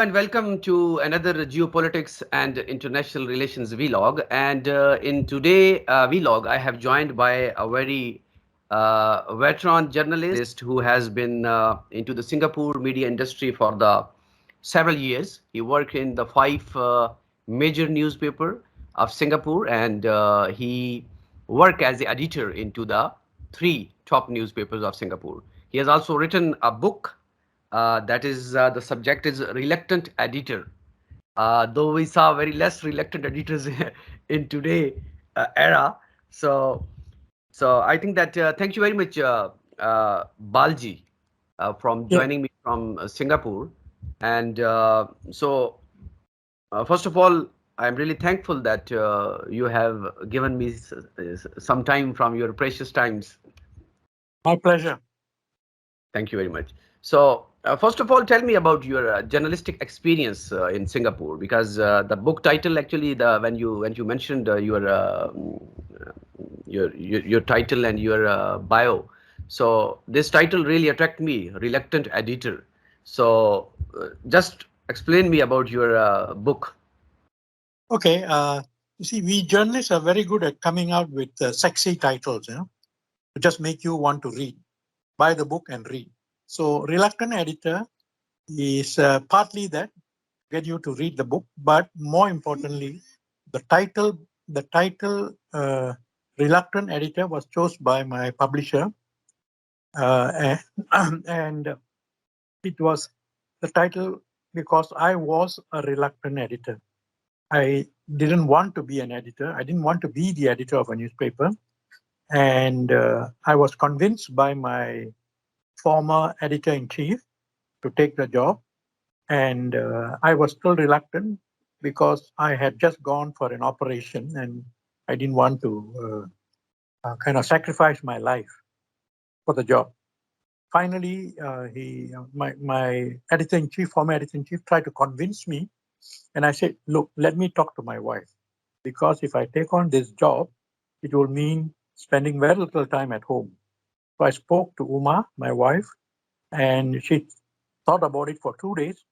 and welcome to another Geopolitics and International Relations vlog. And in today vlog, I have joined by a very veteran journalist who has been into the Singapore media industry for the several years. He worked in the five major newspaper of Singapore, and he worked as the editor into the three top newspapers of Singapore. He has also written a book that is the subject is reluctant editor. Though we saw very less reluctant editors in today era. So, so I think that thank you very much, Balji, from Yeah. joining me from Singapore. And first of all, I'm really thankful that you have given me some time from your precious times. My pleasure. Thank you very much. So, first of all, tell me about your journalistic experience in Singapore, because the book title actually, the when you mentioned your title and your bio, so this title really attracted me, reluctant editor. So, just explain me about your book. Okay. You see, we journalists are very good at coming out with sexy titles, to just make you want to read, buy the book and read. So, reluctant editor is partly that, get you to read the book, but more importantly, the title, reluctant editor was chosen by my publisher, and it was the title because I was a reluctant editor. I didn't want to be an editor. I didn't want to be the editor of a newspaper. And I was convinced by my former editor-in-chief to take the job. And I was still reluctant because I had just gone for an operation and I didn't want to kind of sacrifice my life for the job. Finally, my editor-in-chief, former editor-in-chief, tried to convince me. And I said, look, let me talk to my wife. Because if I take on this job, it will mean spending very little time at home. So I spoke to Uma, my wife, and she thought about it for 2 days.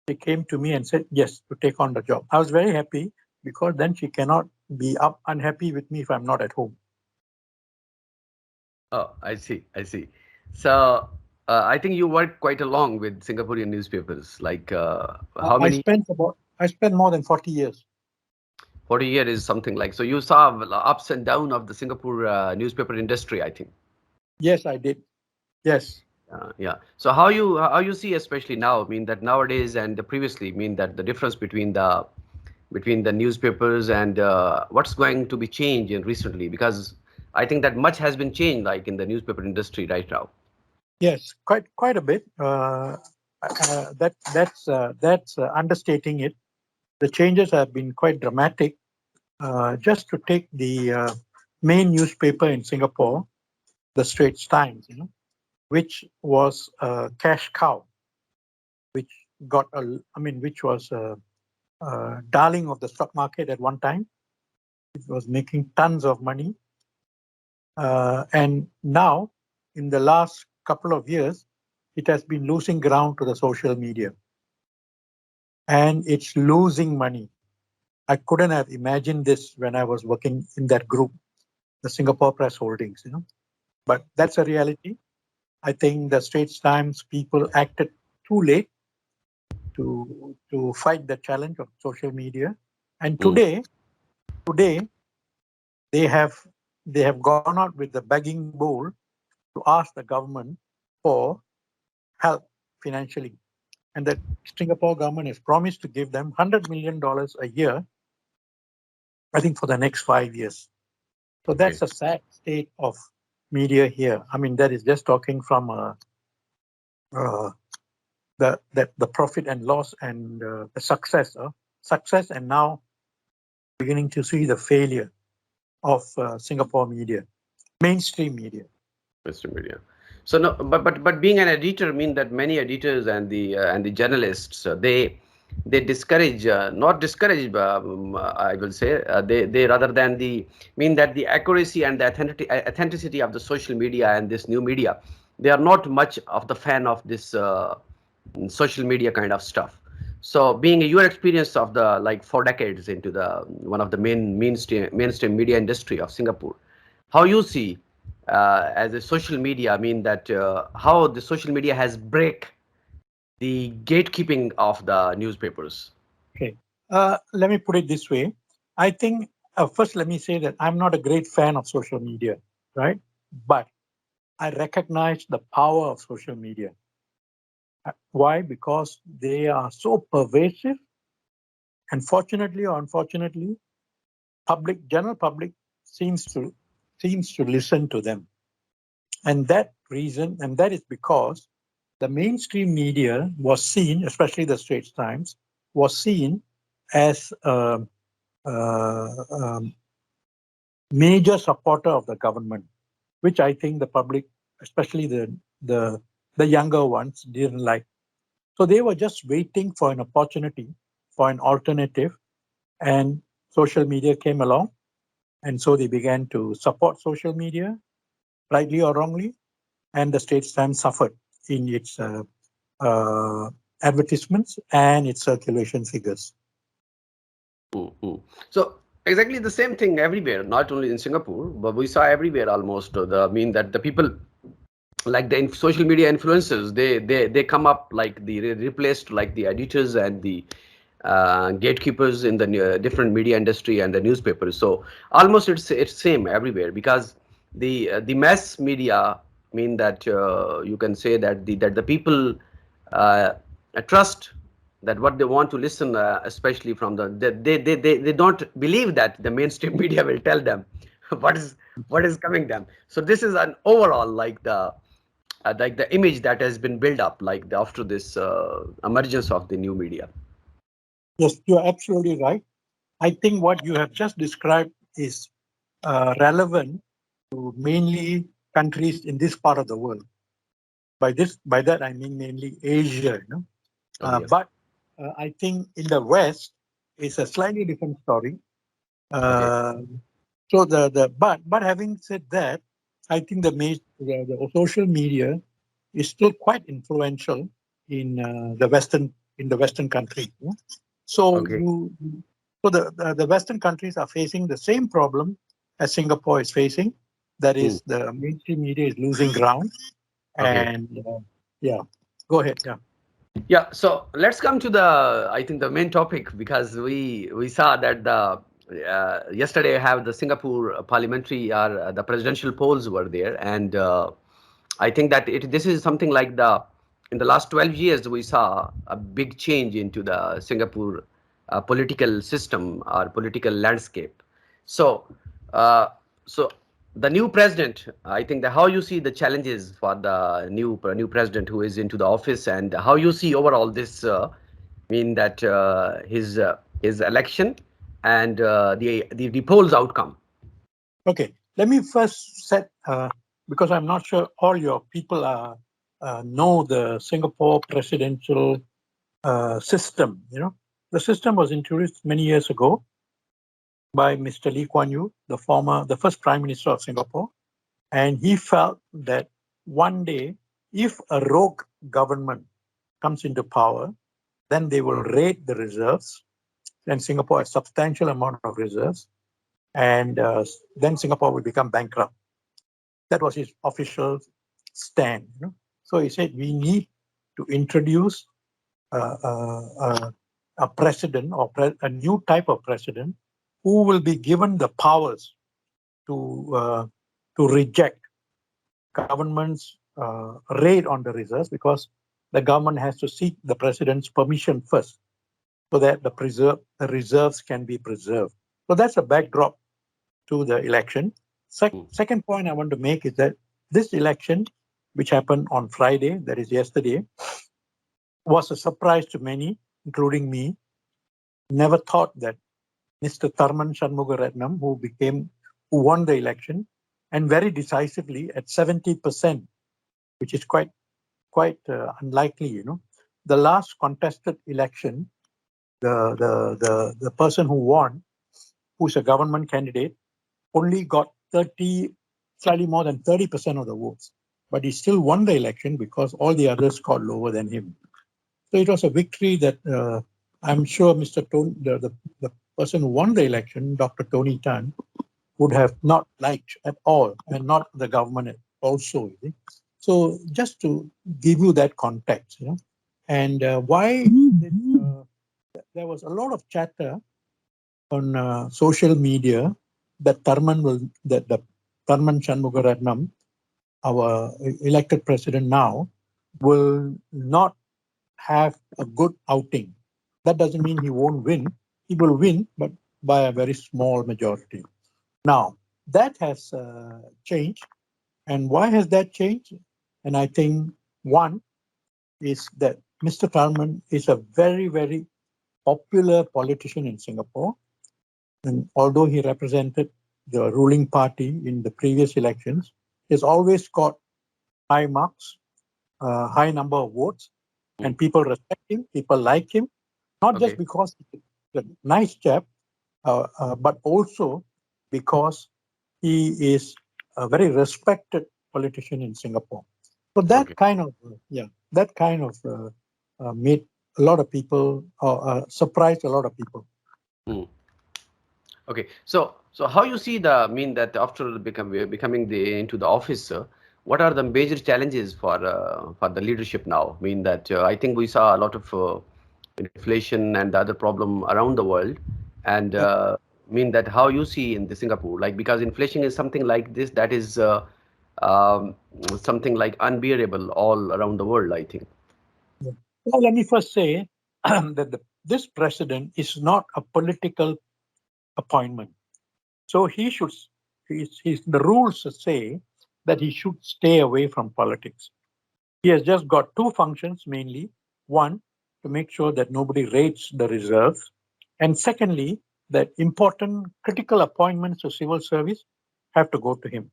She came to me and said, yes, to take on the job. I was very happy because then she cannot be unhappy with me if I'm not at home. Oh, I see. I see. So, I think you worked quite along with Singaporean newspapers. Like, how I many? spent more than 40 years. 40 years is something like, so you saw ups and downs of the Singapore newspaper industry, I think. Yes, I did. Yes. Yeah. So how you see, especially now, I mean that nowadays and the previously, I mean that the difference between the newspapers and what's going to be changed in recently, because I think that much has been changed, like in the newspaper industry right now. Yes, quite a bit. That's understating it. The changes have been quite dramatic. Just to take the main newspaper in Singapore, the Straits Times, which was a cash cow, which which was a darling of the stock market at one time. It was making tons of money, and now, in the last couple of years, it has been losing ground to the social media, and it's losing money. I couldn't have imagined this when I was working in that group, the Singapore Press Holdings, But that's a reality. I think the Straits Times people acted too late to fight the challenge of social media. And Mm. today they have gone out with the begging bowl to ask the government for help financially. And the Singapore government has promised to give them $100 million a year, I think, for the next 5 years. So Okay. that's a sad state of media here. I mean, that is just talking from uh, the profit and loss and the success, and now beginning to see the failure of Singapore media, mainstream media. Mr. Media. So no, but being an editor mean that many editors and the journalists they discourage, not discourage, I will say, they rather than the mean that the accuracy and the authenticity of the social media and this new media, they are not much of the fan of this social media kind of stuff. So, being your experience of the like 4 decades into the one of the mainstream media industry of Singapore, how you see as a social media? I mean that how the social media has break the gatekeeping of the newspapers. Okay. Let me put it this way. I think first let me say that I'm not a great fan of social media, right? But I recognize the power of social media. Why? Because they are so pervasive, and fortunately or unfortunately, general public seems to listen to them. And that is because the mainstream media was seen, especially the Straits Times, was seen as a major supporter of the government, which I think the public, especially the the younger ones, didn't like. So they were just waiting for an opportunity, for an alternative, and social media came along, and so they began to support social media, rightly or wrongly, and the Straits Times suffered in its uh, advertisements and its circulation figures. Mm-hmm. So exactly the same thing everywhere, not only in Singapore, but we saw everywhere almost. I mean that the people like the social media influencers, they come up like replaced like the editors and the gatekeepers in the different media industry and the newspapers. So almost it's same everywhere because the mass media mean that you can say that the people uh, trust that what they want to listen, especially from they don't believe that the mainstream media will tell them what is coming them. So this is an overall like the image that has been built up after this emergence of the new media. Yes, you're absolutely right. I think what you have just described is relevant to mainly countries in this part of the world. By that I mean mainly Asia. Oh yes. But I think in the West, it's a slightly different story. Okay. Uh, so but having said that, I think the social media is still quite influential in the Western country. So Okay. the Western countries are facing the same problem as Singapore is facing. That Hmm. is, the mainstream media is losing ground. Okay. And yeah, go ahead. Yeah. Yeah, so let's come to the I think the main topic because we saw that the yesterday I have the Singapore parliamentary or the presidential polls were there, and I think that this is something like the in the last 12 years we saw a big change into the Singapore political system or political landscape. So uh, so the new president, I think that how you see the challenges for the new president who is into the office, and how you see overall this mean that his election and the polls outcome. Okay. Let me first set because I'm not sure all your people know the Singapore presidential system. The system was introduced many years ago by Mr. Lee Kuan Yew, the first Prime Minister of Singapore, and he felt that one day, if a rogue government comes into power, then they will raid the reserves, and Singapore has substantial amount of reserves, and then Singapore will become bankrupt. That was his official stand. So he said we need to introduce a president or a new type of president who will be given the powers to reject government's raid on the reserves, because the government has to seek the president's permission first so that the reserves can be preserved. So that's a backdrop to the election. Second point I want to make is that this election, which happened on Friday, that is yesterday, was a surprise to many, including me. Never thought that Mr. Tharman Shanmugaratnam, who won the election, and very decisively at 70%, which is quite unlikely. The last contested election, the person who won, who's a government candidate, only got slightly more than 30% of the votes. But he still won the election because all the others scored lower than him. So it was a victory that I'm sure Mr. Tony, the person who won the election, Dr. Tony Tan, would have not liked at all, and not the government also. You see. So just to give you that context, and why there was a lot of chatter on social media that the Tharman Shanmugaratnam, our elected president now, will not have a good outing. That doesn't mean he won't win. He will win, but by a very small majority. Now, that has changed. And why has that changed? And I think one is that Mr. Tharman is a very, very popular politician in Singapore. And although he represented the ruling party in the previous elections, he's always got high marks, high number of votes, Mm. and people respect him, people like him, not just Okay. because he's a nice chap, but also because he is a very respected politician in Singapore. So Okay. that kind of made a lot of people, surprised a lot of people. Mm. Okay. So how you see the mean that after becoming the into the office, what are the major challenges for the leadership now? Mean that I think we saw a lot of inflation and the other problem around the world, and Yeah. mean that how you see in the Singapore, like because inflation is something like this that is um, something like unbearable all around the world, I think. Yeah. Well, let me first say that this president is not a political appointment. So the rules say that he should stay away from politics. He has just got two functions mainly. One, to make sure that nobody raids the reserves. And secondly, that important critical appointments to civil service have to go to him.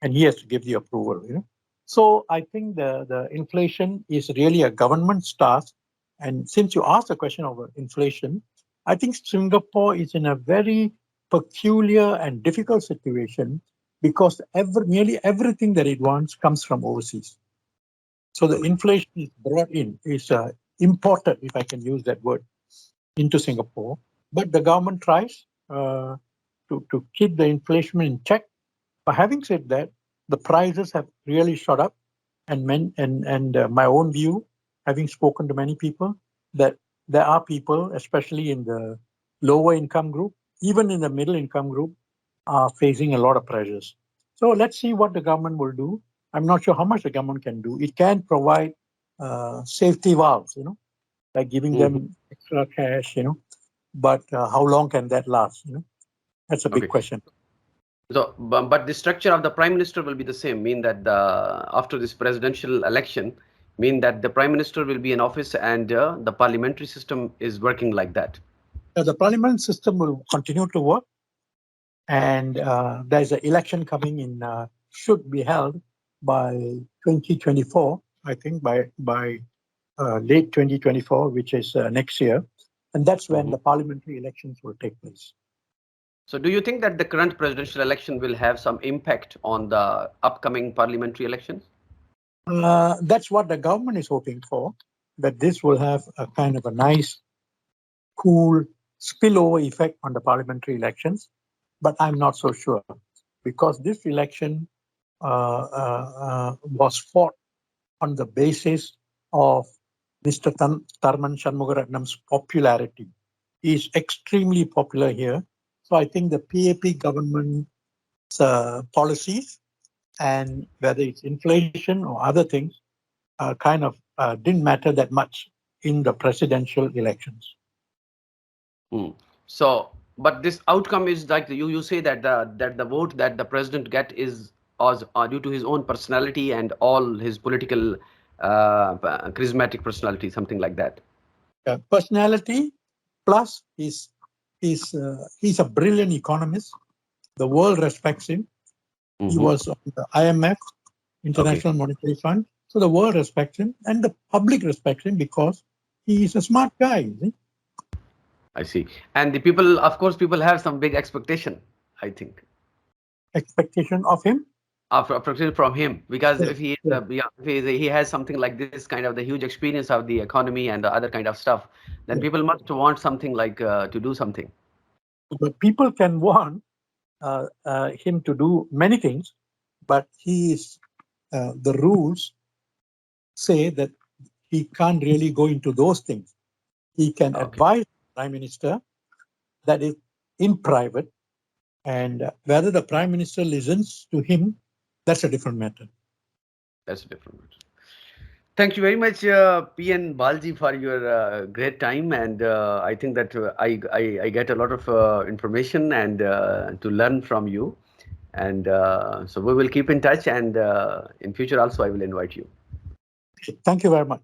And he has to give the approval. So I think the inflation is really a government's task. And since you asked the question of inflation, I think Singapore is in a very peculiar and difficult situation because nearly everything that it wants comes from overseas. So the Okay. inflation is brought in, is imported, if I can use that word, into Singapore. But the government tries to keep the inflation in check. But having said that, the prices have really shot up, and my own view, having spoken to many people, that there are people, especially in the lower income group, even in the middle income group, are facing a lot of pressures. So let's see what the government will do. I'm not sure how much the government can do. It can provide safety valves, like giving Mhm. them extra cash, but how long can that last? That's a big Okay. question. So, but the structure of the prime minister will be the same. Mean that after this presidential election, mean that the prime minister will be in office and the parliamentary system is working like that. The parliament system will continue to work, and there's an election coming in, should be held by 2024, I think by late 2024, which is next year, and that's when Mhm. the parliamentary elections will take place. So, do you think that the current presidential election will have some impact on the upcoming parliamentary elections? That's what the government is hoping for, that this will have a kind of a nice, cool spillover effect on the parliamentary elections, but I'm not so sure because this election was fought on the basis of Mr. Tharman Shanmugaratnam's popularity. He is extremely popular here. So I think the PAP government's policies, and whether it's inflation or other things, kind of didn't matter that much in the presidential elections. Hmm. So, but this outcome is like you say that the vote that the president get is as due to his own personality and all his political charismatic personality, something like that. Personality plus he's a brilliant economist. The world respects him. He Hmm. was on the IMF, Okay, International Monetary Fund. So the world respects him and the public respects him because he is a smart guy. You see? I see. And the people, of course, people have some big expectation, I think. Expectation of him. approximately from him, because Yes, if he yes, yeah, if he has something like this kind of the huge experience of the economy and the other kind of stuff, then yes. people must want something like to do something. But people can want him to do many things, but the rules say that he can't really go into those things. He can Okay, advise the Prime Minister, that is in private, and whether the Prime Minister listens to him, that's a different matter. that's a different matter. Thank you very much, PN Balji, for your great time, and I think that I get a lot of information and to learn from you, and so we will keep in touch, and in future also I will invite you. Thank you very much.